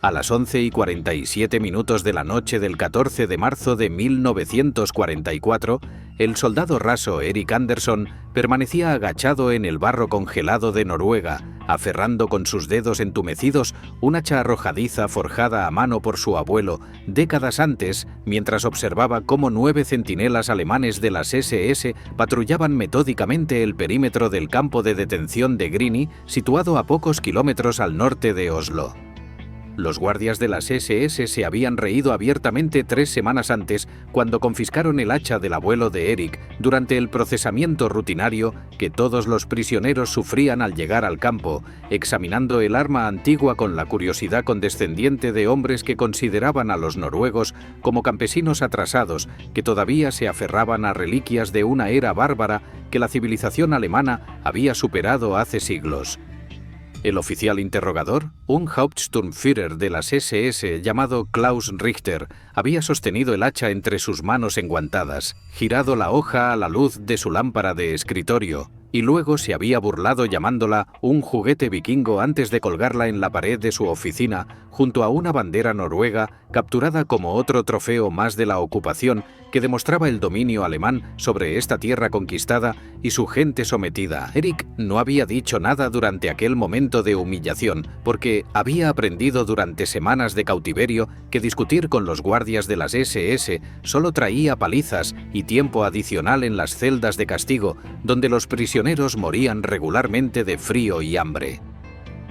A las 11:47 de la noche del 14 de marzo de 1944, el soldado raso Erik Anderson permanecía agachado en el barro congelado de Noruega, aferrando con sus dedos entumecidos un hacha arrojadiza forjada a mano por su abuelo décadas antes, mientras observaba cómo 9 centinelas alemanes de las SS patrullaban metódicamente el perímetro del campo de detención de Grini, situado a pocos kilómetros al norte de Oslo. Los guardias de las SS se habían reído abiertamente 3 semanas antes, cuando confiscaron el hacha del abuelo de Erik durante el procesamiento rutinario que todos los prisioneros sufrían al llegar al campo, examinando el arma antigua con la curiosidad condescendiente de hombres que consideraban a los noruegos como campesinos atrasados que todavía se aferraban a reliquias de una era bárbara que la civilización alemana había superado hace siglos. El oficial interrogador, un Hauptsturmführer de las SS llamado Klaus Richter, había sostenido el hacha entre sus manos enguantadas, girado la hoja a la luz de su lámpara de escritorio, y luego se había burlado llamándola un juguete vikingo antes de colgarla en la pared de su oficina, junto a una bandera noruega capturada como otro trofeo más de la ocupación que demostraba el dominio alemán sobre esta tierra conquistada y su gente sometida. Erik no había dicho nada durante aquel momento de humillación, porque había aprendido durante semanas de cautiverio que discutir con los guardias de las SS solo traía palizas y tiempo adicional en las celdas de castigo, donde los prisioneros morían regularmente de frío y hambre.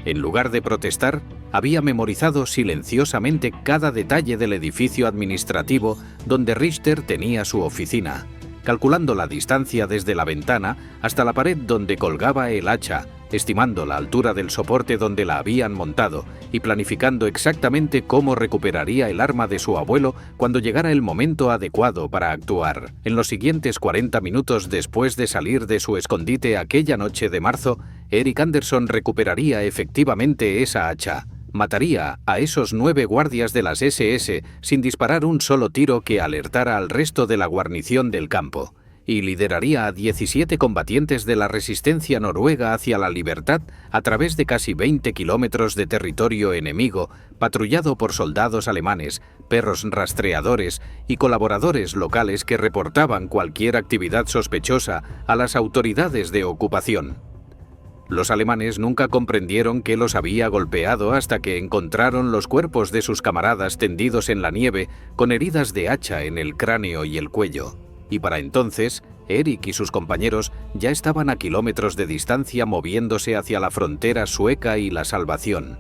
En lugar de protestar, había memorizado silenciosamente cada detalle del edificio administrativo donde Richter tenía su oficina, calculando la distancia desde la ventana hasta la pared donde colgaba el hacha, estimando la altura del soporte donde la habían montado y planificando exactamente cómo recuperaría el arma de su abuelo cuando llegara el momento adecuado para actuar. En los siguientes 40 minutos después de salir de su escondite aquella noche de marzo, Erik Anderson recuperaría efectivamente esa hacha. Mataría a esos 9 guardias de las SS sin disparar un solo tiro que alertara al resto de la guarnición del campo, y lideraría a 17 combatientes de la resistencia noruega hacia la libertad a través de casi 20 kilómetros de territorio enemigo, patrullado por soldados alemanes, perros rastreadores y colaboradores locales que reportaban cualquier actividad sospechosa a las autoridades de ocupación. Los alemanes nunca comprendieron qué los había golpeado hasta que encontraron los cuerpos de sus camaradas tendidos en la nieve con heridas de hacha en el cráneo y el cuello. Y para entonces, Erik y sus compañeros ya estaban a kilómetros de distancia moviéndose hacia la frontera sueca y la salvación.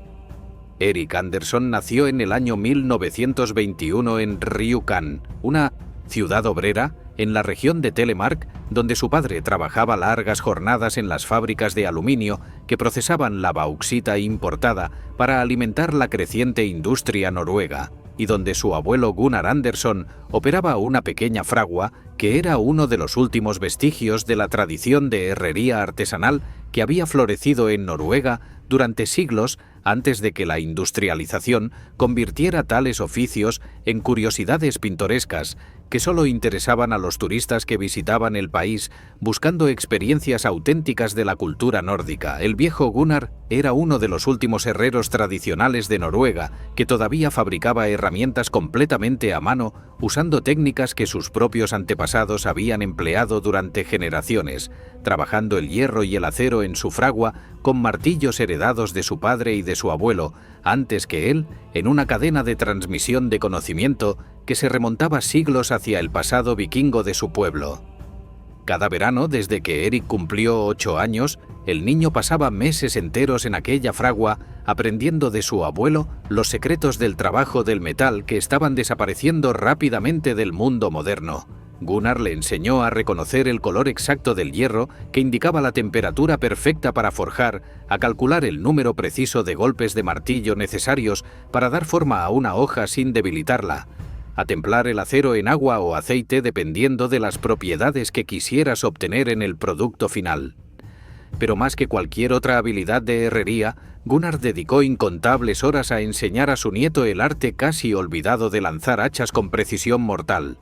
Erik Anderson nació en el año 1921 en Rjukan, una ciudad obrera en la región de Telemark, donde su padre trabajaba largas jornadas en las fábricas de aluminio que procesaban la bauxita importada para alimentar la creciente industria noruega, y donde su abuelo Gunnar Anderson operaba una pequeña fragua que era uno de los últimos vestigios de la tradición de herrería artesanal que había florecido en Noruega durante siglos antes de que la industrialización convirtiera tales oficios en curiosidades pintorescas que solo interesaban a los turistas que visitaban el país buscando experiencias auténticas de la cultura nórdica. El viejo Gunnar era uno de los últimos herreros tradicionales de Noruega que todavía fabricaba herramientas completamente a mano usando técnicas que sus propios antepasados habían empleado durante generaciones, trabajando el hierro y el acero en su fragua con martillos heredados de su padre y de su abuelo, antes que él, en una cadena de transmisión de conocimiento que se remontaba siglos hacia el pasado vikingo de su pueblo. Cada verano, desde que Erik cumplió 8 años, el niño pasaba meses enteros en aquella fragua aprendiendo de su abuelo los secretos del trabajo del metal que estaban desapareciendo rápidamente del mundo moderno. Gunnar le enseñó a reconocer el color exacto del hierro que indicaba la temperatura perfecta para forjar, a calcular el número preciso de golpes de martillo necesarios para dar forma a una hoja sin debilitarla, a templar el acero en agua o aceite dependiendo de las propiedades que quisieras obtener en el producto final. Pero más que cualquier otra habilidad de herrería, Gunnar dedicó incontables horas a enseñar a su nieto el arte casi olvidado de lanzar hachas con precisión mortal,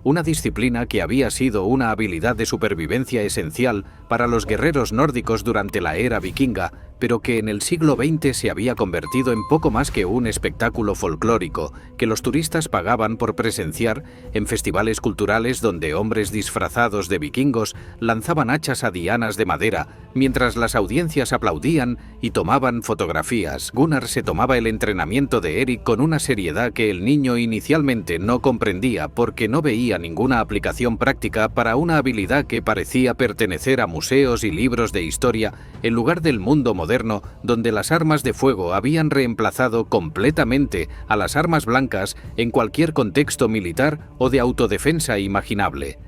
una disciplina que había sido una habilidad de supervivencia esencial para los guerreros nórdicos durante la era vikinga, pero que en el siglo XX se había convertido en poco más que un espectáculo folclórico que los turistas pagaban por presenciar en festivales culturales donde hombres disfrazados de vikingos lanzaban hachas a dianas de madera mientras las audiencias aplaudían y tomaban fotografías. Gunnar se tomaba el entrenamiento de Erik con una seriedad que el niño inicialmente no comprendía porque no veía ninguna aplicación práctica para una habilidad que parecía pertenecer a museos y libros de historia en lugar del mundo moderno donde las armas de fuego habían reemplazado completamente a las armas blancas en cualquier contexto militar o de autodefensa imaginable.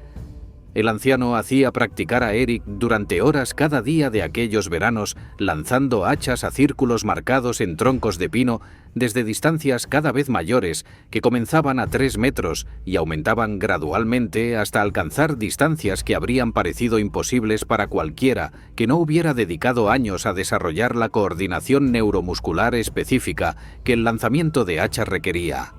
El anciano hacía practicar a Erik durante horas cada día de aquellos veranos, lanzando hachas a círculos marcados en troncos de pino desde distancias cada vez mayores que comenzaban a 3 metros y aumentaban gradualmente hasta alcanzar distancias que habrían parecido imposibles para cualquiera que no hubiera dedicado años a desarrollar la coordinación neuromuscular específica que el lanzamiento de hachas requería.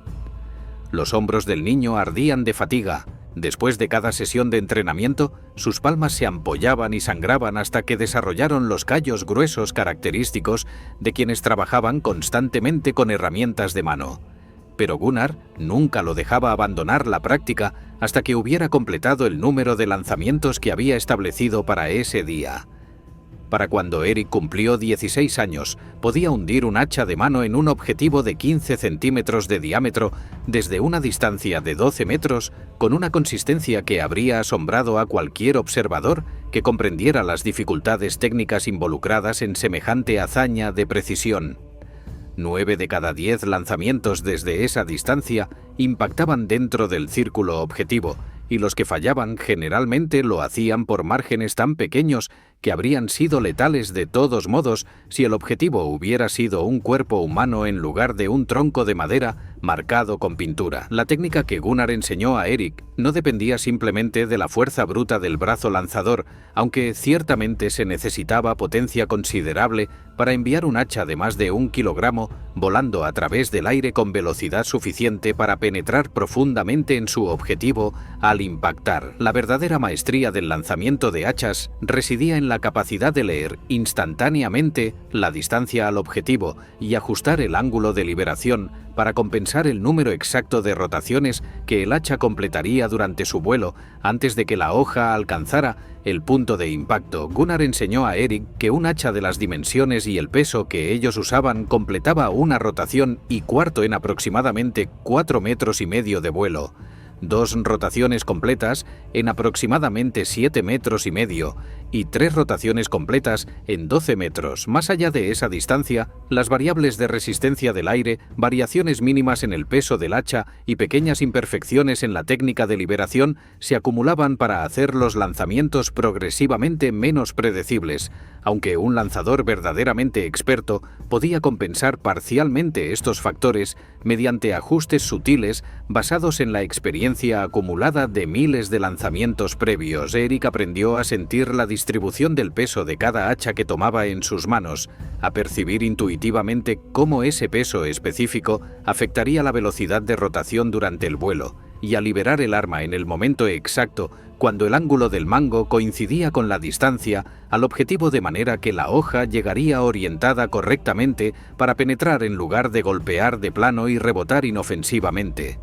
Los hombros del niño ardían de fatiga. Después de cada sesión de entrenamiento, sus palmas se ampollaban y sangraban hasta que desarrollaron los callos gruesos característicos de quienes trabajaban constantemente con herramientas de mano. Pero Gunnar nunca lo dejaba abandonar la práctica hasta que hubiera completado el número de lanzamientos que había establecido para ese día. Para cuando Erik cumplió 16 años, podía hundir un hacha de mano en un objetivo de 15 centímetros de diámetro desde una distancia de 12 metros con una consistencia que habría asombrado a cualquier observador que comprendiera las dificultades técnicas involucradas en semejante hazaña de precisión. 9 de cada 10 lanzamientos desde esa distancia impactaban dentro del círculo objetivo, y los que fallaban generalmente lo hacían por márgenes tan pequeños que habrían sido letales de todos modos si el objetivo hubiera sido un cuerpo humano en lugar de un tronco de madera marcado con pintura. La técnica que Gunnar enseñó a Erik no dependía simplemente de la fuerza bruta del brazo lanzador, aunque ciertamente se necesitaba potencia considerable para enviar un hacha de más de 1 kilogramo volando a través del aire con velocidad suficiente para penetrar profundamente en su objetivo al impactar. La verdadera maestría del lanzamiento de hachas residía en la capacidad de leer instantáneamente la distancia al objetivo y ajustar el ángulo de liberación para compensar el número exacto de rotaciones que el hacha completaría durante su vuelo antes de que la hoja alcanzara el punto de impacto. Gunnar enseñó a Erik que un hacha de las dimensiones y el peso que ellos usaban completaba una rotación y cuarto en aproximadamente 4,5 metros de vuelo. 2 rotaciones completas en aproximadamente 7,5 metros y 3 rotaciones completas en 12 metros. Más allá de esa distancia, las variables de resistencia del aire, variaciones mínimas en el peso del hacha y pequeñas imperfecciones en la técnica de liberación se acumulaban para hacer los lanzamientos progresivamente menos predecibles, aunque un lanzador verdaderamente experto podía compensar parcialmente estos factores mediante ajustes sutiles basados en la experiencia acumulada de miles de lanzamientos previos. Erik aprendió a sentir la distribución del peso de cada hacha que tomaba en sus manos, a percibir intuitivamente cómo ese peso específico afectaría la velocidad de rotación durante el vuelo, y a liberar el arma en el momento exacto cuando el ángulo del mango coincidía con la distancia al objetivo de manera que la hoja llegaría orientada correctamente para penetrar en lugar de golpear de plano y rebotar inofensivamente.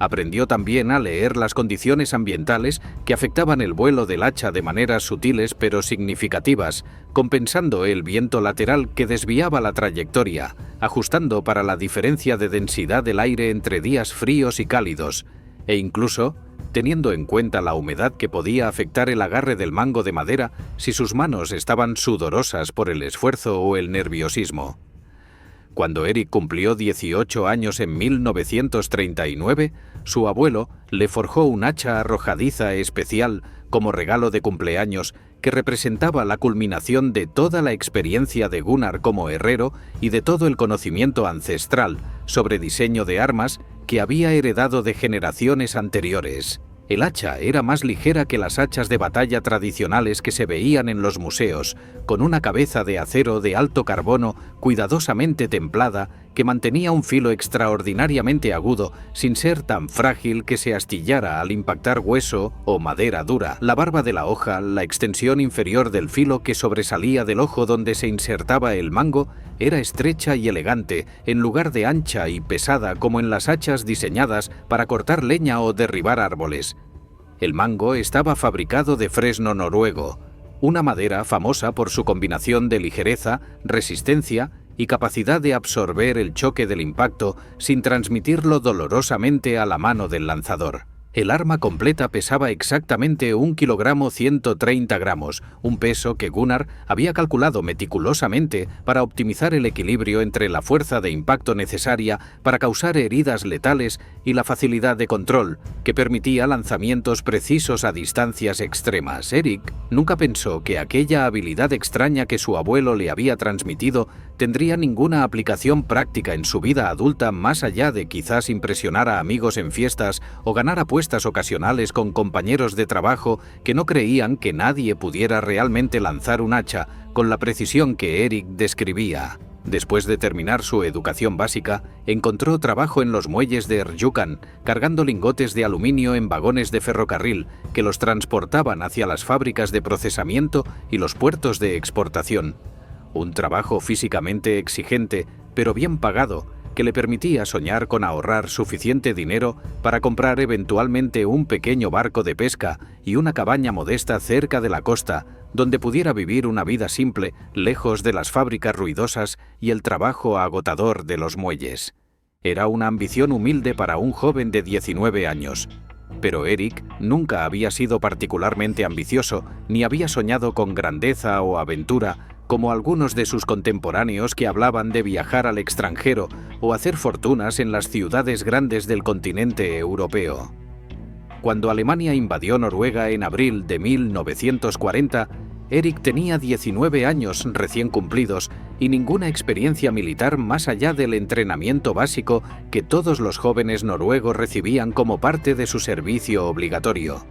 Aprendió también a leer las condiciones ambientales que afectaban el vuelo del hacha de maneras sutiles pero significativas, compensando el viento lateral que desviaba la trayectoria, ajustando para la diferencia de densidad del aire entre días fríos y cálidos, e incluso teniendo en cuenta la humedad que podía afectar el agarre del mango de madera si sus manos estaban sudorosas por el esfuerzo o el nerviosismo. Cuando Erik cumplió 18 años en 1939, su abuelo le forjó un hacha arrojadiza especial como regalo de cumpleaños que representaba la culminación de toda la experiencia de Gunnar como herrero y de todo el conocimiento ancestral sobre diseño de armas que había heredado de generaciones anteriores. El hacha era más ligera que las hachas de batalla tradicionales que se veían en los museos, con una cabeza de acero de alto carbono cuidadosamente templada que mantenía un filo extraordinariamente agudo sin ser tan frágil que se astillara al impactar hueso o madera dura. La barba de la hoja, la extensión inferior del filo que sobresalía del ojo donde se insertaba el mango, era estrecha y elegante, en lugar de ancha y pesada como en las hachas diseñadas para cortar leña o derribar árboles. El mango estaba fabricado de fresno noruego, una madera famosa por su combinación de ligereza, resistencia y capacidad de absorber el choque del impacto sin transmitirlo dolorosamente a la mano del lanzador. El arma completa pesaba exactamente 1,130 kg, un peso que Gunnar había calculado meticulosamente para optimizar el equilibrio entre la fuerza de impacto necesaria para causar heridas letales y la facilidad de control, que permitía lanzamientos precisos a distancias extremas. Erik nunca pensó que aquella habilidad extraña que su abuelo le había transmitido tendría ninguna aplicación práctica en su vida adulta más allá de quizás impresionar a amigos en fiestas o ganar apuestas ocasionales con compañeros de trabajo que no creían que nadie pudiera realmente lanzar un hacha con la precisión que Erik describía. Después de terminar su educación básica, encontró trabajo en los muelles de Rjukan, cargando lingotes de aluminio en vagones de ferrocarril que los transportaban hacia las fábricas de procesamiento y los puertos de exportación. Un trabajo físicamente exigente, pero bien pagado, que le permitía soñar con ahorrar suficiente dinero para comprar eventualmente un pequeño barco de pesca y una cabaña modesta cerca de la costa, donde pudiera vivir una vida simple, lejos de las fábricas ruidosas y el trabajo agotador de los muelles. Era una ambición humilde para un joven de 19 años. Pero Erik nunca había sido particularmente ambicioso, ni había soñado con grandeza o aventura, como algunos de sus contemporáneos que hablaban de viajar al extranjero o hacer fortunas en las ciudades grandes del continente europeo. Cuando Alemania invadió Noruega en abril de 1940, Erik tenía 19 años recién cumplidos y ninguna experiencia militar más allá del entrenamiento básico que todos los jóvenes noruegos recibían como parte de su servicio obligatorio.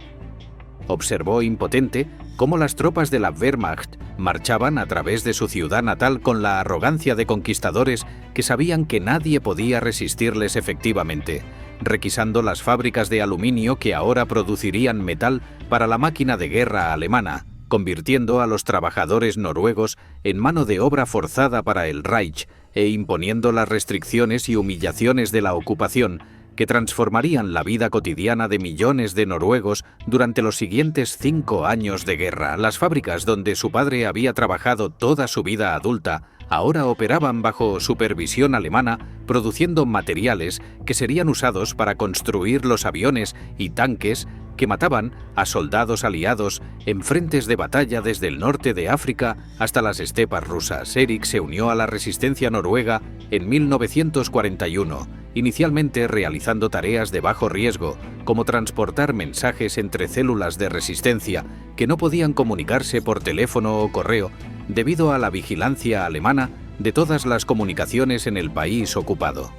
Observó impotente cómo las tropas de la Wehrmacht marchaban a través de su ciudad natal con la arrogancia de conquistadores que sabían que nadie podía resistirles efectivamente, requisando las fábricas de aluminio que ahora producirían metal para la máquina de guerra alemana, convirtiendo a los trabajadores noruegos en mano de obra forzada para el Reich e imponiendo las restricciones y humillaciones de la ocupación que transformarían la vida cotidiana de millones de noruegos durante los siguientes 5 años de guerra. Las fábricas donde su padre había trabajado toda su vida adulta ahora operaban bajo supervisión alemana, produciendo materiales que serían usados para construir los aviones y tanques que mataban a soldados aliados en frentes de batalla desde el norte de África hasta las estepas rusas. Erik se unió a la resistencia noruega en 1941, inicialmente realizando tareas de bajo riesgo, como transportar mensajes entre células de resistencia que no podían comunicarse por teléfono o correo debido a la vigilancia alemana de todas las comunicaciones en el país ocupado.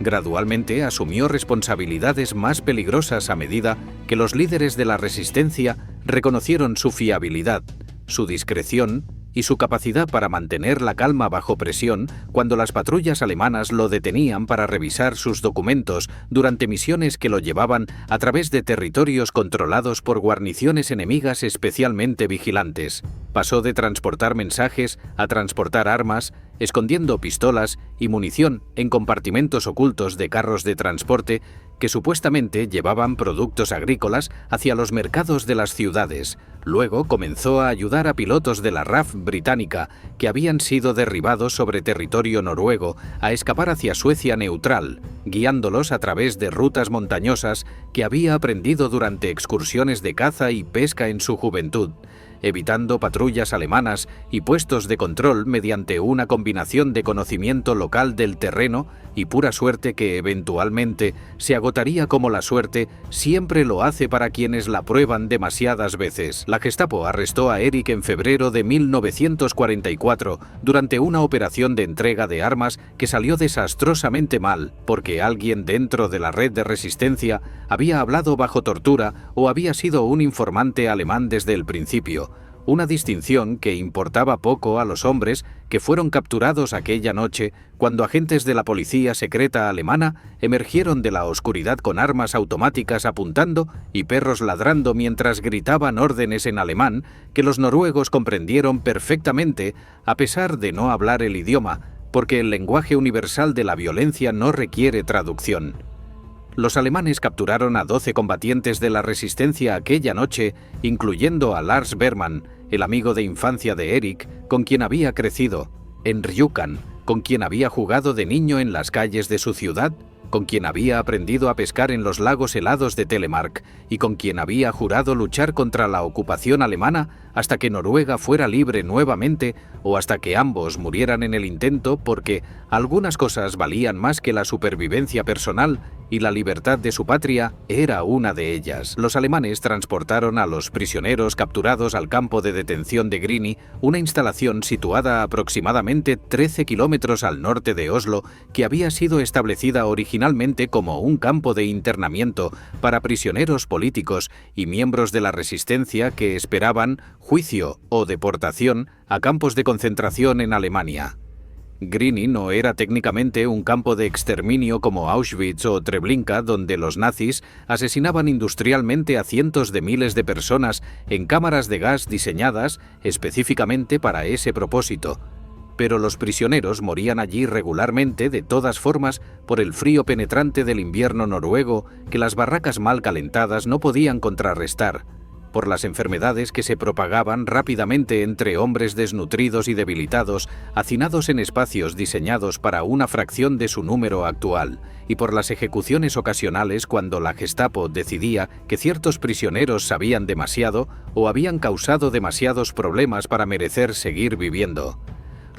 Gradualmente asumió responsabilidades más peligrosas a medida que los líderes de la resistencia reconocieron su fiabilidad, su discreción y su capacidad para mantener la calma bajo presión cuando las patrullas alemanas lo detenían para revisar sus documentos durante misiones que lo llevaban a través de territorios controlados por guarniciones enemigas especialmente vigilantes. Pasó de transportar mensajes a transportar armas, escondiendo pistolas y munición en compartimentos ocultos de carros de transporte que supuestamente llevaban productos agrícolas hacia los mercados de las ciudades. Luego comenzó a ayudar a pilotos de la RAF británica que habían sido derribados sobre territorio noruego a escapar hacia Suecia neutral, guiándolos a través de rutas montañosas que había aprendido durante excursiones de caza y pesca en su juventud, evitando patrullas alemanas y puestos de control mediante una combinación de conocimiento local del terreno y pura suerte que eventualmente se agotaría como la suerte siempre lo hace para quienes la prueban demasiadas veces. La Gestapo arrestó a Erik en febrero de 1944 durante una operación de entrega de armas que salió desastrosamente mal porque alguien dentro de la red de resistencia había hablado bajo tortura o había sido un informante alemán desde el principio. una distinción que importaba poco a los hombres que fueron capturados aquella noche cuando agentes de la policía secreta alemana emergieron de la oscuridad con armas automáticas apuntando y perros ladrando mientras gritaban órdenes en alemán que los noruegos comprendieron perfectamente a pesar de no hablar el idioma, porque el lenguaje universal de la violencia no requiere traducción. Los alemanes capturaron a 12 combatientes de la resistencia aquella noche, incluyendo a Lars Berman, el amigo de infancia de Erik, con quien había crecido, en Rjukan, con quien había jugado de niño en las calles de su ciudad, con quien había aprendido a pescar en los lagos helados de Telemark y con quien había jurado luchar contra la ocupación alemana hasta que Noruega fuera libre nuevamente o hasta que ambos murieran en el intento, porque algunas cosas valían más que la supervivencia personal y la libertad de su patria era una de ellas. Los alemanes transportaron a los prisioneros capturados al campo de detención de Grini, una instalación situada aproximadamente 13 kilómetros al norte de Oslo, que había sido establecida originalmente como un campo de internamiento para prisioneros políticos y miembros de la resistencia que esperaban juicio o deportación a campos de concentración en Alemania. Grini no era técnicamente un campo de exterminio como Auschwitz o Treblinka, donde los nazis asesinaban industrialmente a cientos de miles de personas en cámaras de gas diseñadas específicamente para ese propósito. Pero los prisioneros morían allí regularmente de todas formas por el frío penetrante del invierno noruego que las barracas mal calentadas no podían contrarrestar, por las enfermedades que se propagaban rápidamente entre hombres desnutridos y debilitados, hacinados en espacios diseñados para una fracción de su número actual, y por las ejecuciones ocasionales cuando la Gestapo decidía que ciertos prisioneros sabían demasiado o habían causado demasiados problemas para merecer seguir viviendo.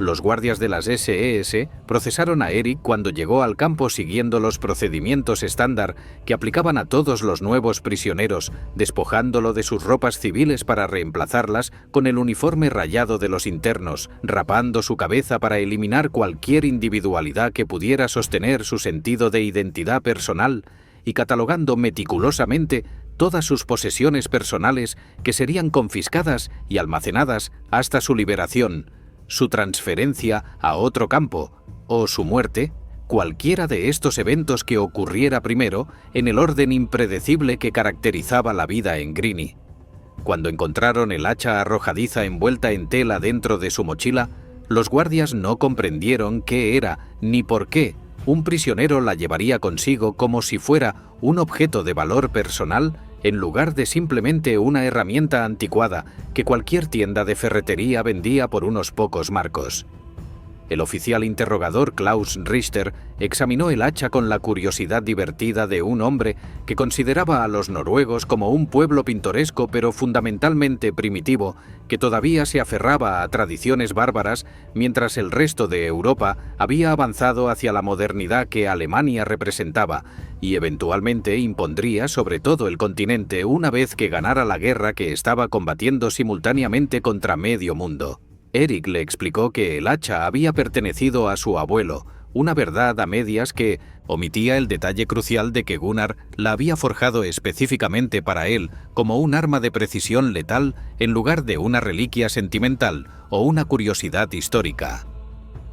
Los guardias de las SS procesaron a Erik cuando llegó al campo siguiendo los procedimientos estándar que aplicaban a todos los nuevos prisioneros, despojándolo de sus ropas civiles para reemplazarlas con el uniforme rayado de los internos, rapando su cabeza para eliminar cualquier individualidad que pudiera sostener su sentido de identidad personal y catalogando meticulosamente todas sus posesiones personales que serían confiscadas y almacenadas hasta su liberación, su transferencia a otro campo o su muerte, cualquiera de estos eventos que ocurriera primero en el orden impredecible que caracterizaba la vida en Grini. Cuando encontraron el hacha arrojadiza envuelta en tela dentro de su mochila, los guardias no comprendieron qué era ni por qué un prisionero la llevaría consigo como si fuera un objeto de valor personal en lugar de simplemente una herramienta anticuada que cualquier tienda de ferretería vendía por unos pocos marcos. El oficial interrogador Klaus Richter examinó el hacha con la curiosidad divertida de un hombre que consideraba a los noruegos como un pueblo pintoresco pero fundamentalmente primitivo que todavía se aferraba a tradiciones bárbaras mientras el resto de Europa había avanzado hacia la modernidad que Alemania representaba y eventualmente impondría sobre todo el continente una vez que ganara la guerra que estaba combatiendo simultáneamente contra medio mundo. Erik le explicó que el hacha había pertenecido a su abuelo, una verdad a medias que omitía el detalle crucial de que Gunnar la había forjado específicamente para él como un arma de precisión letal en lugar de una reliquia sentimental o una curiosidad histórica.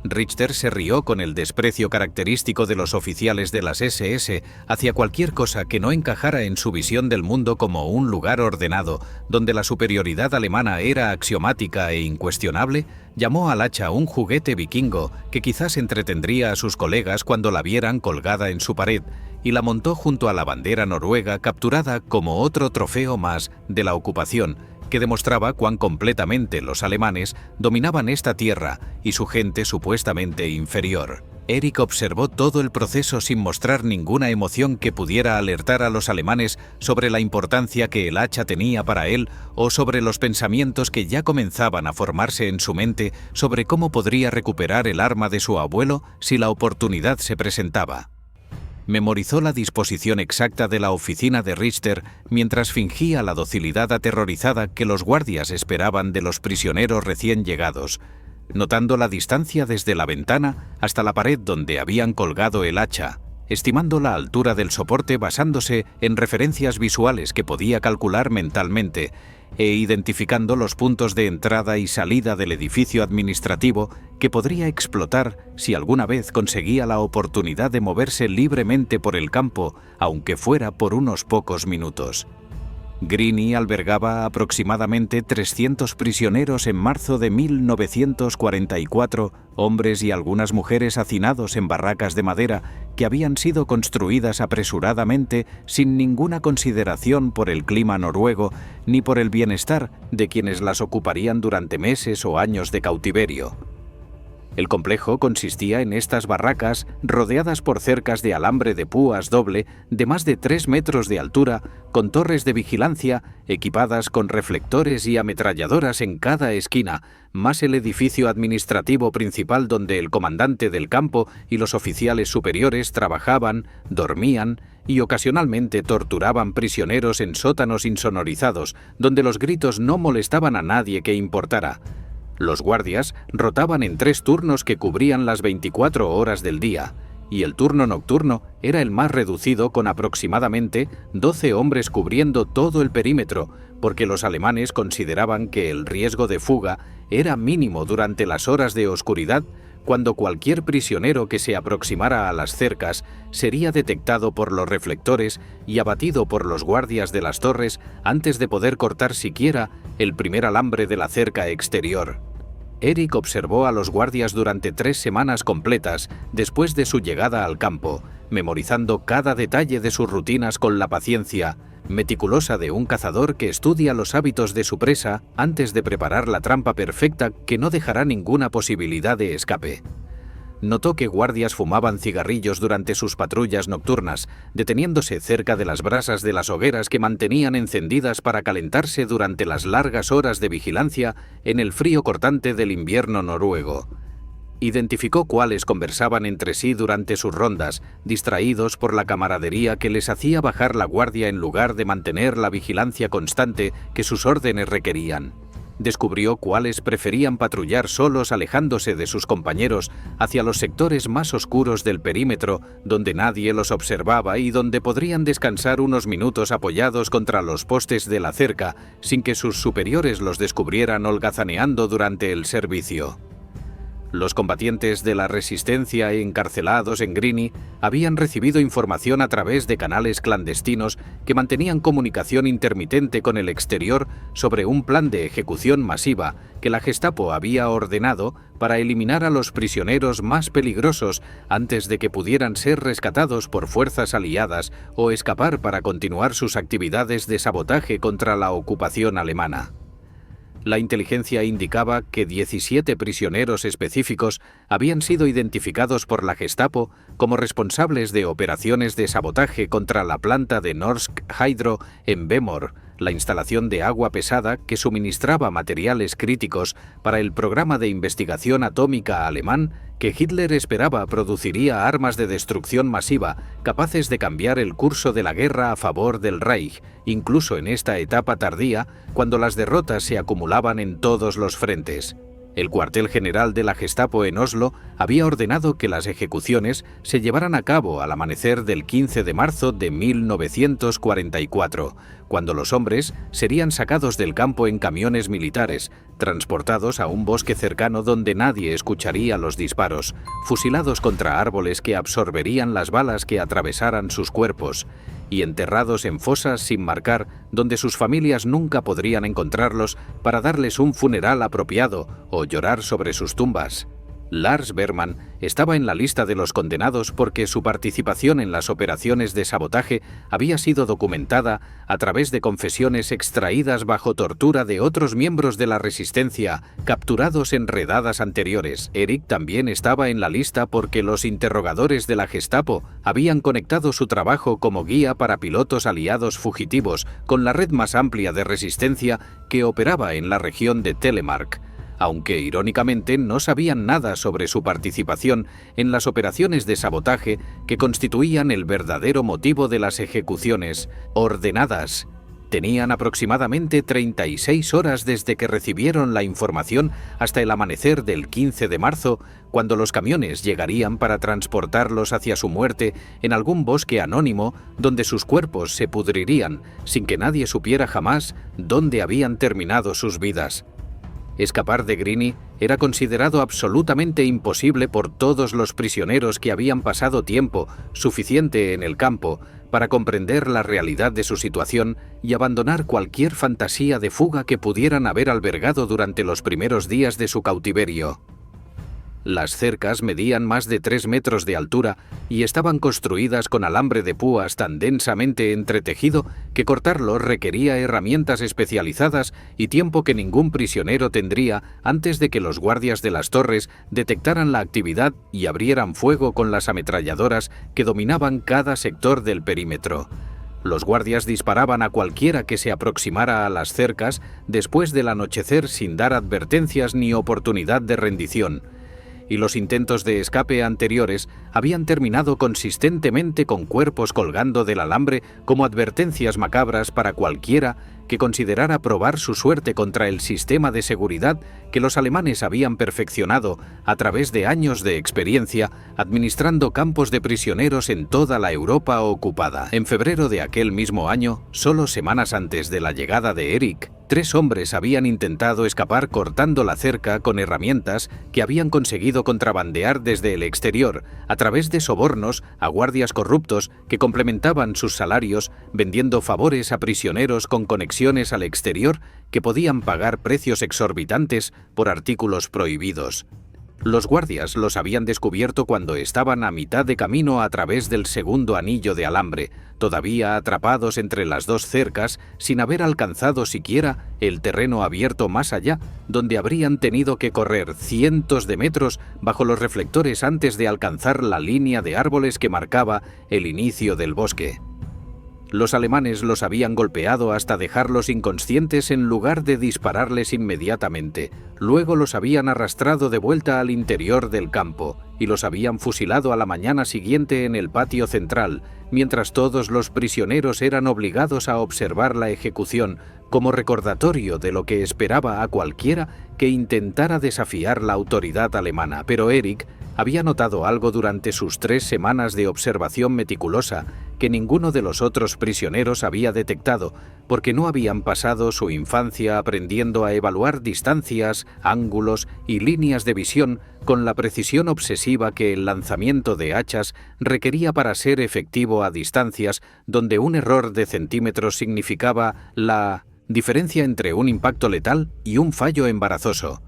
Richter se rió con el desprecio característico de los oficiales de las SS hacia cualquier cosa que no encajara en su visión del mundo como un lugar ordenado, donde la superioridad alemana era axiomática e incuestionable. Llamó al hacha un juguete vikingo que quizás entretendría a sus colegas cuando la vieran colgada en su pared, y la montó junto a la bandera noruega capturada como otro trofeo más de la ocupación, que demostraba cuán completamente los alemanes dominaban esta tierra y su gente supuestamente inferior. Erik observó todo el proceso sin mostrar ninguna emoción que pudiera alertar a los alemanes sobre la importancia que el hacha tenía para él o sobre los pensamientos que ya comenzaban a formarse en su mente sobre cómo podría recuperar el arma de su abuelo si la oportunidad se presentaba. Memorizó la disposición exacta de la oficina de Richter mientras fingía la docilidad aterrorizada que los guardias esperaban de los prisioneros recién llegados, notando la distancia desde la ventana hasta la pared donde habían colgado el hacha, estimando la altura del soporte basándose en referencias visuales que podía calcular mentalmente e identificando los puntos de entrada y salida del edificio administrativo que podría explotar si alguna vez conseguía la oportunidad de moverse libremente por el campo, aunque fuera por unos pocos minutos. Greene albergaba aproximadamente 300 prisioneros en marzo de 1944, hombres y algunas mujeres hacinados en barracas de madera que habían sido construidas apresuradamente sin ninguna consideración por el clima noruego ni por el bienestar de quienes las ocuparían durante meses o años de cautiverio. El complejo consistía en estas barracas rodeadas por cercas de alambre de púas doble de más de 3 metros de altura, con torres de vigilancia equipadas con reflectores y ametralladoras en cada esquina, más el edificio administrativo principal donde el comandante del campo y los oficiales superiores trabajaban, dormían y ocasionalmente torturaban prisioneros en sótanos insonorizados, donde los gritos no molestaban a nadie que importara. Los guardias rotaban en 3 turnos que cubrían las 24 horas del día, y el turno nocturno era el más reducido, con aproximadamente 12 hombres cubriendo todo el perímetro, porque los alemanes consideraban que el riesgo de fuga era mínimo durante las horas de oscuridad, cuando cualquier prisionero que se aproximara a las cercas sería detectado por los reflectores y abatido por los guardias de las torres antes de poder cortar siquiera el primer alambre de la cerca exterior. Erik observó a los guardias durante 3 semanas completas después de su llegada al campo, memorizando cada detalle de sus rutinas con la paciencia meticulosa de un cazador que estudia los hábitos de su presa antes de preparar la trampa perfecta que no dejará ninguna posibilidad de escape. Notó que guardias fumaban cigarrillos durante sus patrullas nocturnas, deteniéndose cerca de las brasas de las hogueras que mantenían encendidas para calentarse durante las largas horas de vigilancia en el frío cortante del invierno noruego. Identificó cuáles conversaban entre sí durante sus rondas, distraídos por la camaradería que les hacía bajar la guardia en lugar de mantener la vigilancia constante que sus órdenes requerían. Descubrió cuáles preferían patrullar solos, alejándose de sus compañeros hacia los sectores más oscuros del perímetro, donde nadie los observaba y donde podrían descansar unos minutos apoyados contra los postes de la cerca sin que sus superiores los descubrieran holgazaneando durante el servicio. Los combatientes de la resistencia encarcelados en Greene habían recibido información a través de canales clandestinos que mantenían comunicación intermitente con el exterior sobre un plan de ejecución masiva que la Gestapo había ordenado para eliminar a los prisioneros más peligrosos antes de que pudieran ser rescatados por fuerzas aliadas o escapar para continuar sus actividades de sabotaje contra la ocupación alemana. La inteligencia indicaba que 17 prisioneros específicos habían sido identificados por la Gestapo como responsables de operaciones de sabotaje contra la planta de Norsk Hydro en Vemork, la instalación de agua pesada que suministraba materiales críticos para el programa de investigación atómica alemán que Hitler esperaba produciría armas de destrucción masiva capaces de cambiar el curso de la guerra a favor del Reich, incluso en esta etapa tardía, cuando las derrotas se acumulaban en todos los frentes. El cuartel general de la Gestapo en Oslo había ordenado que las ejecuciones se llevaran a cabo al amanecer del 15 de marzo de 1944, cuando los hombres serían sacados del campo en camiones militares, transportados a un bosque cercano donde nadie escucharía los disparos, fusilados contra árboles que absorberían las balas que atravesaran sus cuerpos, y enterrados en fosas sin marcar donde sus familias nunca podrían encontrarlos para darles un funeral apropiado o llorar sobre sus tumbas. Lars Berman estaba en la lista de los condenados porque su participación en las operaciones de sabotaje había sido documentada a través de confesiones extraídas bajo tortura de otros miembros de la resistencia capturados en redadas anteriores. Erik también estaba en la lista porque los interrogadores de la Gestapo habían conectado su trabajo como guía para pilotos aliados fugitivos con la red más amplia de resistencia que operaba en la región de Telemark, aunque irónicamente no sabían nada sobre su participación en las operaciones de sabotaje que constituían el verdadero motivo de las ejecuciones ordenadas. Tenían aproximadamente 36 horas desde que recibieron la información hasta el amanecer del 15 de marzo, cuando los camiones llegarían para transportarlos hacia su muerte en algún bosque anónimo donde sus cuerpos se pudrirían sin que nadie supiera jamás dónde habían terminado sus vidas. Escapar de Greene era considerado absolutamente imposible por todos los prisioneros que habían pasado tiempo suficiente en el campo para comprender la realidad de su situación y abandonar cualquier fantasía de fuga que pudieran haber albergado durante los primeros días de su cautiverio. Las cercas medían más de 3 metros de altura y estaban construidas con alambre de púas tan densamente entretejido que cortarlo requería herramientas especializadas y tiempo que ningún prisionero tendría antes de que los guardias de las torres detectaran la actividad y abrieran fuego con las ametralladoras que dominaban cada sector del perímetro. Los guardias disparaban a cualquiera que se aproximara a las cercas después del anochecer sin dar advertencias ni oportunidad de rendición. Y los intentos de escape anteriores habían terminado consistentemente con cuerpos colgando del alambre como advertencias macabras para cualquiera que considerara probar su suerte contra el sistema de seguridad que los alemanes habían perfeccionado a través de años de experiencia administrando campos de prisioneros en toda la Europa ocupada. En febrero de aquel mismo año, solo semanas antes de la llegada de Erich, 3 hombres habían intentado escapar cortando la cerca con herramientas que habían conseguido contrabandear desde el exterior a través de sobornos a guardias corruptos que complementaban sus salarios vendiendo favores a prisioneros con conexiones al exterior que podían pagar precios exorbitantes por artículos prohibidos. Los guardias los habían descubierto cuando estaban a mitad de camino a través del segundo anillo de alambre, todavía atrapados entre las 2 cercas, sin haber alcanzado siquiera el terreno abierto más allá, donde habrían tenido que correr cientos de metros bajo los reflectores antes de alcanzar la línea de árboles que marcaba el inicio del bosque. Los alemanes los habían golpeado hasta dejarlos inconscientes en lugar de dispararles inmediatamente. Luego los habían arrastrado de vuelta al interior del campo y los habían fusilado a la mañana siguiente en el patio central, mientras todos los prisioneros eran obligados a observar la ejecución como recordatorio de lo que esperaba a cualquiera que intentara desafiar la autoridad alemana. Pero Erich había notado algo durante sus 3 semanas de observación meticulosa que ninguno de los otros prisioneros había detectado, porque no habían pasado su infancia aprendiendo a evaluar distancias, ángulos y líneas de visión con la precisión obsesiva que el lanzamiento de hachas requería para ser efectivo a distancias donde un error de centímetros significaba la diferencia entre un impacto letal y un fallo embarazoso.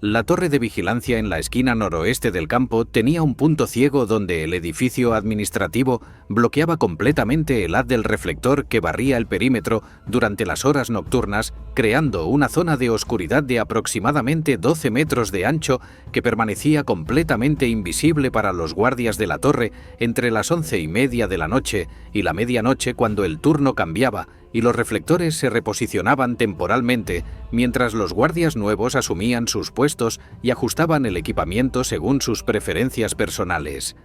La torre de vigilancia en la esquina noroeste del campo tenía un punto ciego donde el edificio administrativo bloqueaba completamente el haz del reflector que barría el perímetro durante las horas nocturnas, creando una zona de oscuridad de aproximadamente 12 metros de ancho que permanecía completamente invisible para los guardias de la torre entre las 11:30 de la noche y la medianoche, cuando el turno cambiaba y los reflectores se reposicionaban temporalmente mientras los guardias nuevos asumían sus puestos y ajustaban el equipamiento según sus preferencias personales.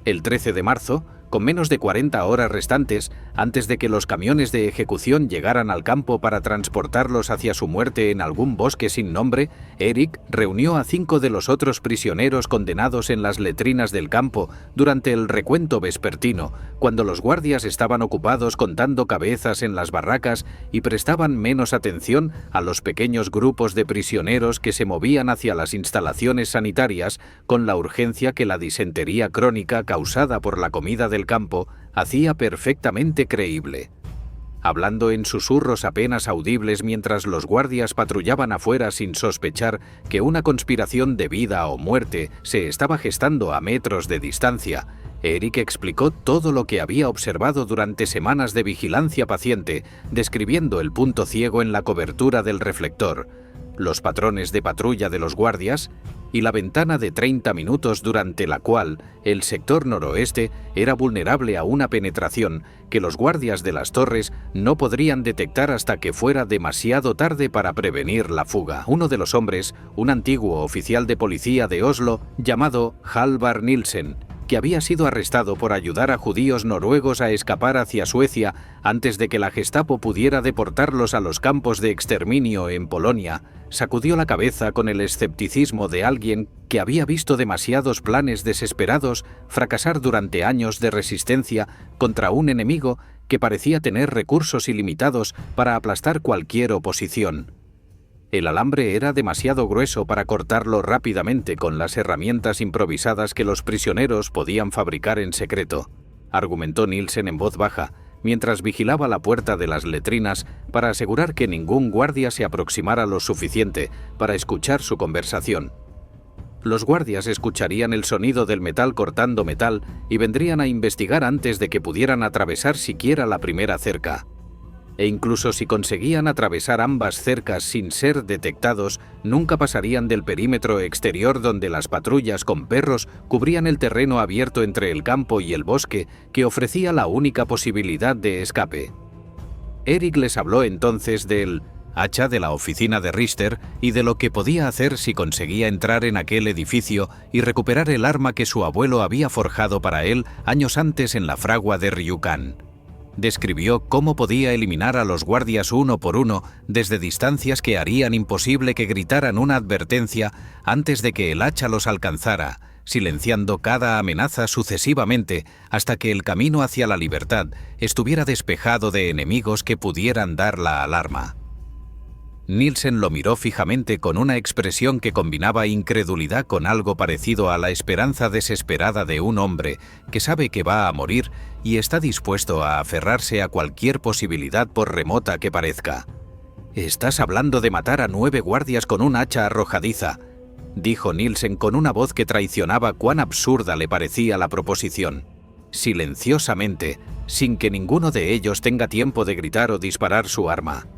El 13 de marzo, con menos de 40 horas restantes, antes de que los camiones de ejecución llegaran al campo para transportarlos hacia su muerte en algún bosque sin nombre, Erich reunió a 5 de los otros prisioneros condenados en las letrinas del campo durante el recuento vespertino, cuando los guardias estaban ocupados contando cabezas en las barracas y prestaban menos atención a los pequeños grupos de prisioneros que se movían hacia las instalaciones sanitarias con la urgencia que la disentería crónica causada por la comida del campo hacía perfectamente creíble. Hablando en susurros apenas audibles mientras los guardias patrullaban afuera sin sospechar que una conspiración de vida o muerte se estaba gestando a metros de distancia, Erich explicó todo lo que había observado durante semanas de vigilancia paciente, describiendo el punto ciego en la cobertura del reflector, los patrones de patrulla de los guardias y la ventana de 30 minutos durante la cual el sector noroeste era vulnerable a una penetración que los guardias de las torres no podrían detectar hasta que fuera demasiado tarde para prevenir la fuga. Uno de los hombres, un antiguo oficial de policía de Oslo llamado Halvard Nielsen, que había sido arrestado por ayudar a judíos noruegos a escapar hacia Suecia antes de que la Gestapo pudiera deportarlos a los campos de exterminio en Polonia, sacudió la cabeza con el escepticismo de alguien que había visto demasiados planes desesperados fracasar durante años de resistencia contra un enemigo que parecía tener recursos ilimitados para aplastar cualquier oposición. El alambre era demasiado grueso para cortarlo rápidamente con las herramientas improvisadas que los prisioneros podían fabricar en secreto, argumentó Nielsen en voz baja, mientras vigilaba la puerta de las letrinas para asegurar que ningún guardia se aproximara lo suficiente para escuchar su conversación. Los guardias escucharían el sonido del metal cortando metal y vendrían a investigar antes de que pudieran atravesar siquiera la primera cerca. E incluso si conseguían atravesar ambas cercas sin ser detectados, nunca pasarían del perímetro exterior donde las patrullas con perros cubrían el terreno abierto entre el campo y el bosque que ofrecía la única posibilidad de escape. Erik les habló entonces del hacha de la oficina de Richter y de lo que podía hacer si conseguía entrar en aquel edificio y recuperar el arma que su abuelo había forjado para él años antes en la fragua de Ryukan. Describió cómo podía eliminar a los guardias uno por uno desde distancias que harían imposible que gritaran una advertencia antes de que el hacha los alcanzara, silenciando cada amenaza sucesivamente hasta que el camino hacia la libertad estuviera despejado de enemigos que pudieran dar la alarma. Nielsen lo miró fijamente con una expresión que combinaba incredulidad con algo parecido a la esperanza desesperada de un hombre que sabe que va a morir y está dispuesto a aferrarse a cualquier posibilidad por remota que parezca. «Estás hablando de matar a 9 guardias con un hacha arrojadiza», dijo Nielsen con una voz que traicionaba cuán absurda le parecía la proposición. Silenciosamente, sin que ninguno de ellos tenga tiempo de gritar o disparar su arma.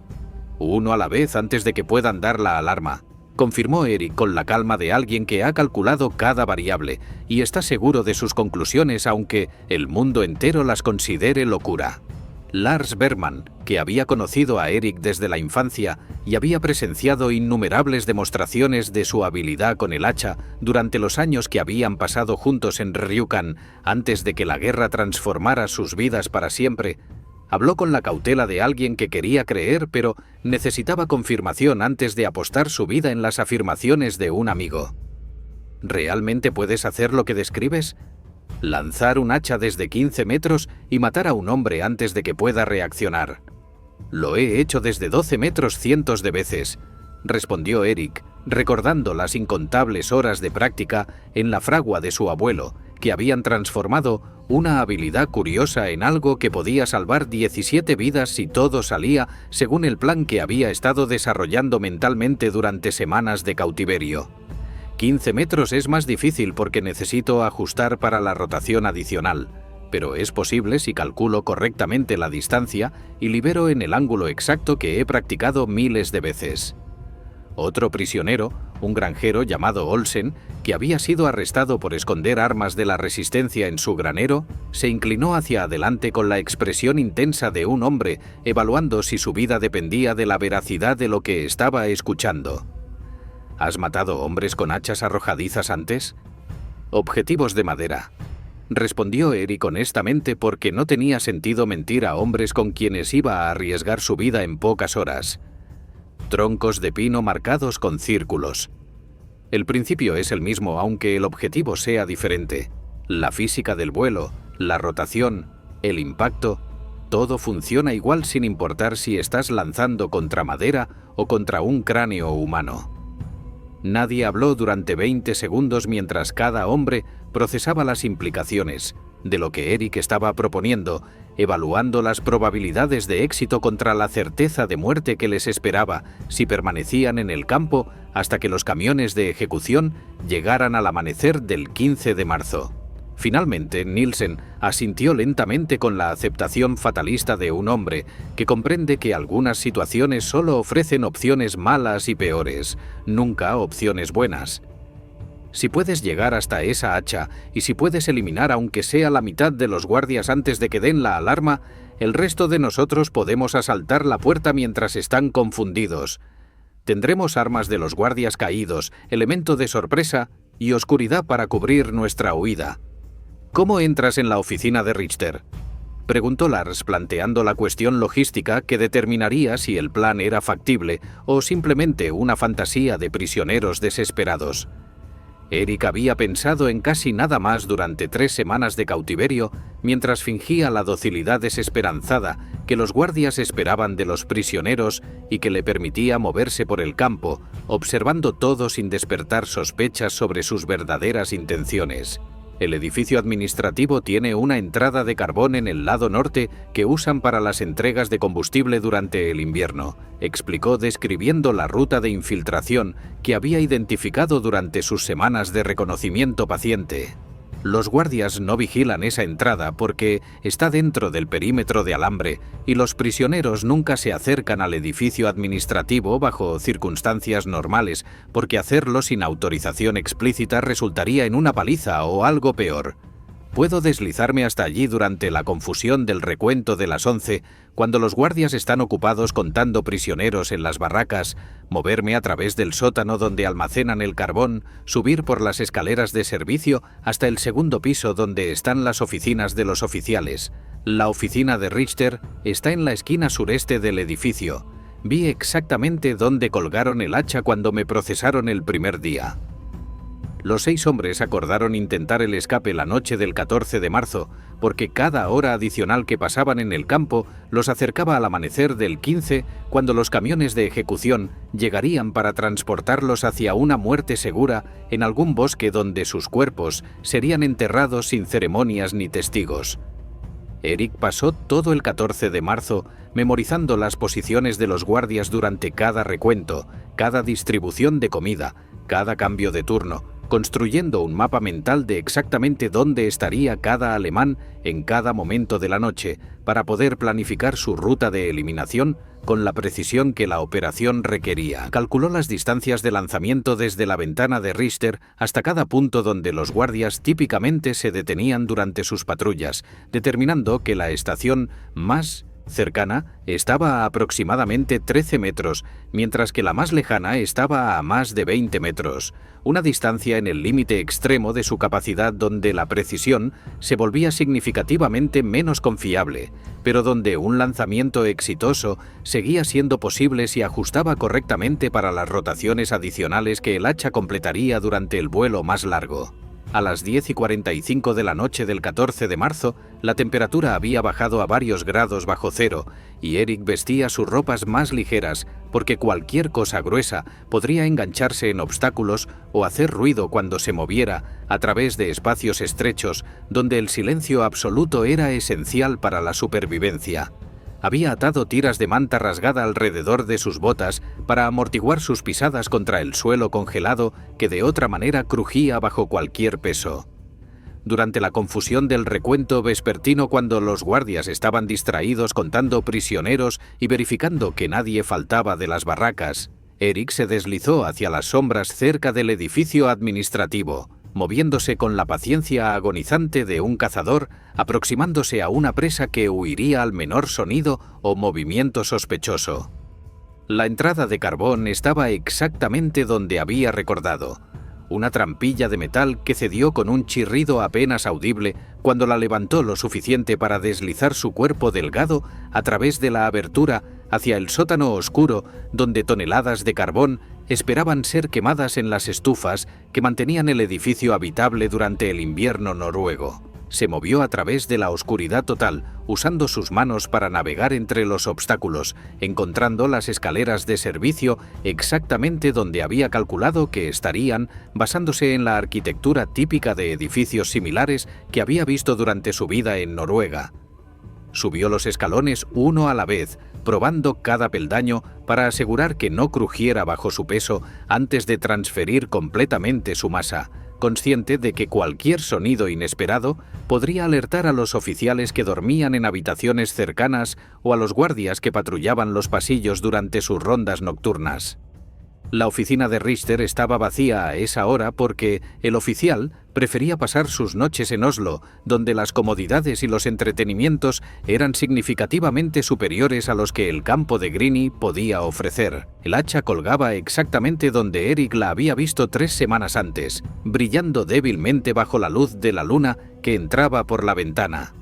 «Uno a la vez antes de que puedan dar la alarma», confirmó Erik con la calma de alguien que ha calculado cada variable y está seguro de sus conclusiones aunque el mundo entero las considere locura. Lars Bergman, que había conocido a Erik desde la infancia y había presenciado innumerables demostraciones de su habilidad con el hacha durante los años que habían pasado juntos en Ryukan antes de que la guerra transformara sus vidas para siempre, habló con la cautela de alguien que quería creer pero necesitaba confirmación antes de apostar su vida en las afirmaciones de un amigo. ¿Realmente puedes hacer lo que describes? Lanzar un hacha desde 15 metros y matar a un hombre antes de que pueda reaccionar. Lo he hecho desde 12 metros cientos de veces, respondió Erik, recordando las incontables horas de práctica en la fragua de su abuelo, que habían transformado una habilidad curiosa en algo que podía salvar 17 vidas si todo salía según el plan que había estado desarrollando mentalmente durante semanas de cautiverio. 15 metros es más difícil porque necesito ajustar para la rotación adicional, pero es posible si calculo correctamente la distancia y libero en el ángulo exacto que he practicado miles de veces. Otro prisionero, un granjero llamado Olsen, que había sido arrestado por esconder armas de la resistencia en su granero, se inclinó hacia adelante con la expresión intensa de un hombre evaluando si su vida dependía de la veracidad de lo que estaba escuchando. ¿Has matado hombres con hachas arrojadizas antes? Objetivos de madera, respondió Erik honestamente porque no tenía sentido mentir a hombres con quienes iba a arriesgar su vida en pocas horas. Troncos de pino marcados con círculos. El principio es el mismo aunque el objetivo sea diferente. La física del vuelo, la rotación, el impacto, todo funciona igual sin importar si estás lanzando contra madera o contra un cráneo humano. Nadie habló durante 20 segundos mientras cada hombre procesaba las implicaciones de lo que Erik estaba proponiendo, evaluando las probabilidades de éxito contra la certeza de muerte que les esperaba si permanecían en el campo hasta que los camiones de ejecución llegaran al amanecer del 15 de marzo. Finalmente, Nielsen asintió lentamente con la aceptación fatalista de un hombre que comprende que algunas situaciones solo ofrecen opciones malas y peores, nunca opciones buenas. Si puedes llegar hasta esa hacha y si puedes eliminar aunque sea la mitad de los guardias antes de que den la alarma, el resto de nosotros podemos asaltar la puerta mientras están confundidos. Tendremos armas de los guardias caídos, elemento de sorpresa y oscuridad para cubrir nuestra huida. ¿Cómo entras en la oficina de Richter?, preguntó Lars, planteando la cuestión logística que determinaría si el plan era factible o simplemente una fantasía de prisioneros desesperados. Erik había pensado en casi nada más durante 3 semanas de cautiverio, mientras fingía la docilidad desesperanzada que los guardias esperaban de los prisioneros y que le permitía moverse por el campo, observando todo sin despertar sospechas sobre sus verdaderas intenciones. El edificio administrativo tiene una entrada de carbón en el lado norte que usan para las entregas de combustible durante el invierno, explicó, describiendo la ruta de infiltración que había identificado durante sus semanas de reconocimiento paciente. Los guardias no vigilan esa entrada porque está dentro del perímetro de alambre y los prisioneros nunca se acercan al edificio administrativo bajo circunstancias normales, porque hacerlo sin autorización explícita resultaría en una paliza o algo peor. Puedo deslizarme hasta allí durante la confusión del recuento de las 11, cuando los guardias están ocupados contando prisioneros en las barracas, moverme a través del sótano donde almacenan el carbón, subir por las escaleras de servicio hasta el segundo piso donde están las oficinas de los oficiales. La oficina de Richter está en la esquina sureste del edificio. Vi exactamente dónde colgaron el hacha cuando me procesaron el primer día. Los 6 hombres acordaron intentar el escape la noche del 14 de marzo, porque cada hora adicional que pasaban en el campo los acercaba al amanecer del 15, cuando los camiones de ejecución llegarían para transportarlos hacia una muerte segura en algún bosque donde sus cuerpos serían enterrados sin ceremonias ni testigos. Erik pasó todo el 14 de marzo memorizando las posiciones de los guardias durante cada recuento, cada distribución de comida, cada cambio de turno, construyendo un mapa mental de exactamente dónde estaría cada alemán en cada momento de la noche para poder planificar su ruta de eliminación con la precisión que la operación requería. Calculó las distancias de lanzamiento desde la ventana de Richter hasta cada punto donde los guardias típicamente se detenían durante sus patrullas, determinando que la estación más cercana estaba a aproximadamente 13 metros, mientras que la más lejana estaba a más de 20 metros, una distancia en el límite extremo de su capacidad donde la precisión se volvía significativamente menos confiable, pero donde un lanzamiento exitoso seguía siendo posible si ajustaba correctamente para las rotaciones adicionales que el hacha completaría durante el vuelo más largo. A las 10:45 de la noche del 14 de marzo, la temperatura había bajado a varios grados bajo cero y Erik vestía sus ropas más ligeras porque cualquier cosa gruesa podría engancharse en obstáculos o hacer ruido cuando se moviera a través de espacios estrechos donde el silencio absoluto era esencial para la supervivencia. Había atado tiras de manta rasgada alrededor de sus botas para amortiguar sus pisadas contra el suelo congelado que de otra manera crujía bajo cualquier peso. Durante la confusión del recuento vespertino, cuando los guardias estaban distraídos contando prisioneros y verificando que nadie faltaba de las barracas, Erik se deslizó hacia las sombras cerca del edificio administrativo, moviéndose con la paciencia agonizante de un cazador, aproximándose a una presa que huiría al menor sonido o movimiento sospechoso. La entrada de carbón estaba exactamente donde había recordado, una trampilla de metal que cedió con un chirrido apenas audible cuando la levantó lo suficiente para deslizar su cuerpo delgado a través de la abertura hacia el sótano oscuro donde toneladas de carbón esperaban ser quemadas en las estufas que mantenían el edificio habitable durante el invierno noruego. Se movió a través de la oscuridad total, usando sus manos para navegar entre los obstáculos, encontrando las escaleras de servicio exactamente donde había calculado que estarían, basándose en la arquitectura típica de edificios similares que había visto durante su vida en Noruega. Subió los escalones uno a la vez, probando cada peldaño para asegurar que no crujiera bajo su peso antes de transferir completamente su masa, consciente de que cualquier sonido inesperado podría alertar a los oficiales que dormían en habitaciones cercanas o a los guardias que patrullaban los pasillos durante sus rondas nocturnas. La oficina de Richter estaba vacía a esa hora porque el oficial prefería pasar sus noches en Oslo, donde las comodidades y los entretenimientos eran significativamente superiores a los que el campo de Grini podía ofrecer. El hacha colgaba exactamente donde Erik la había visto 3 semanas antes, brillando débilmente bajo la luz de la luna que entraba por la ventana.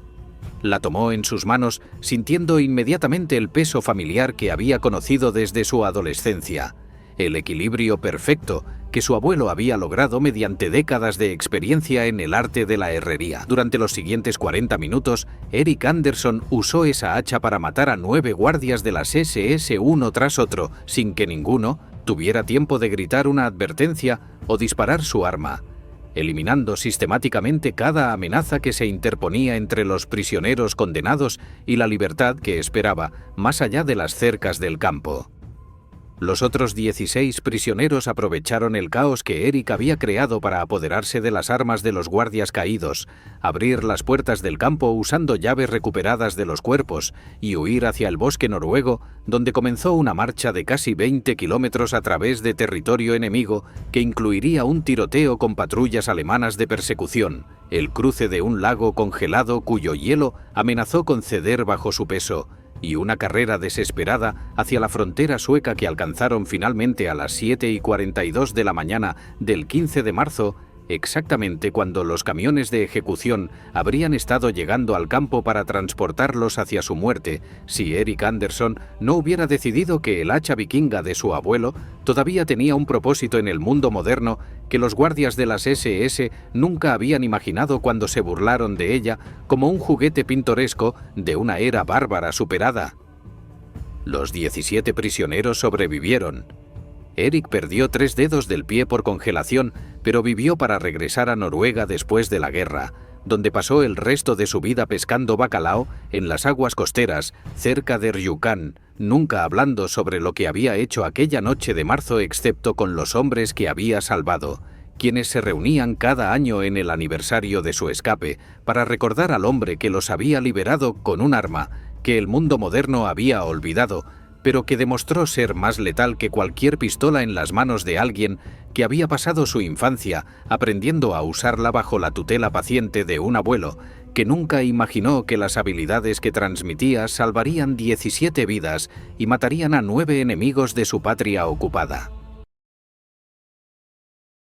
La tomó en sus manos, sintiendo inmediatamente el peso familiar que había conocido desde su adolescencia, el equilibrio perfecto que su abuelo había logrado mediante décadas de experiencia en el arte de la herrería. Durante los siguientes 40 minutos, Eric Anderson usó esa hacha para matar a 9 guardias de las SS uno tras otro, sin que ninguno tuviera tiempo de gritar una advertencia o disparar su arma, eliminando sistemáticamente cada amenaza que se interponía entre los prisioneros condenados y la libertad que esperaba más allá de las cercas del campo. Los otros 16 prisioneros aprovecharon el caos que Eric había creado para apoderarse de las armas de los guardias caídos, abrir las puertas del campo usando llaves recuperadas de los cuerpos y huir hacia el bosque noruego, donde comenzó una marcha de casi 20 kilómetros a través de territorio enemigo que incluiría un tiroteo con patrullas alemanas de persecución, el cruce de un lago congelado cuyo hielo amenazó con ceder bajo su peso, y una carrera desesperada hacia la frontera sueca que alcanzaron finalmente a las 7:42 de la mañana del 15 de marzo, exactamente cuando los camiones de ejecución habrían estado llegando al campo para transportarlos hacia su muerte, si Eric Anderson no hubiera decidido que el hacha vikinga de su abuelo todavía tenía un propósito en el mundo moderno que los guardias de las SS nunca habían imaginado cuando se burlaron de ella como un juguete pintoresco de una era bárbara superada. Los 17 prisioneros sobrevivieron. Eric perdió 3 dedos del pie por congelación, pero vivió para regresar a Noruega después de la guerra, donde pasó el resto de su vida pescando bacalao en las aguas costeras cerca de Rjukan, nunca hablando sobre lo que había hecho aquella noche de marzo excepto con los hombres que había salvado, quienes se reunían cada año en el aniversario de su escape para recordar al hombre que los había liberado con un arma que el mundo moderno había olvidado, pero que demostró ser más letal que cualquier pistola en las manos de alguien que había pasado su infancia aprendiendo a usarla bajo la tutela paciente de un abuelo que nunca imaginó que las habilidades que transmitía salvarían 17 vidas y matarían a 9 enemigos de su patria ocupada.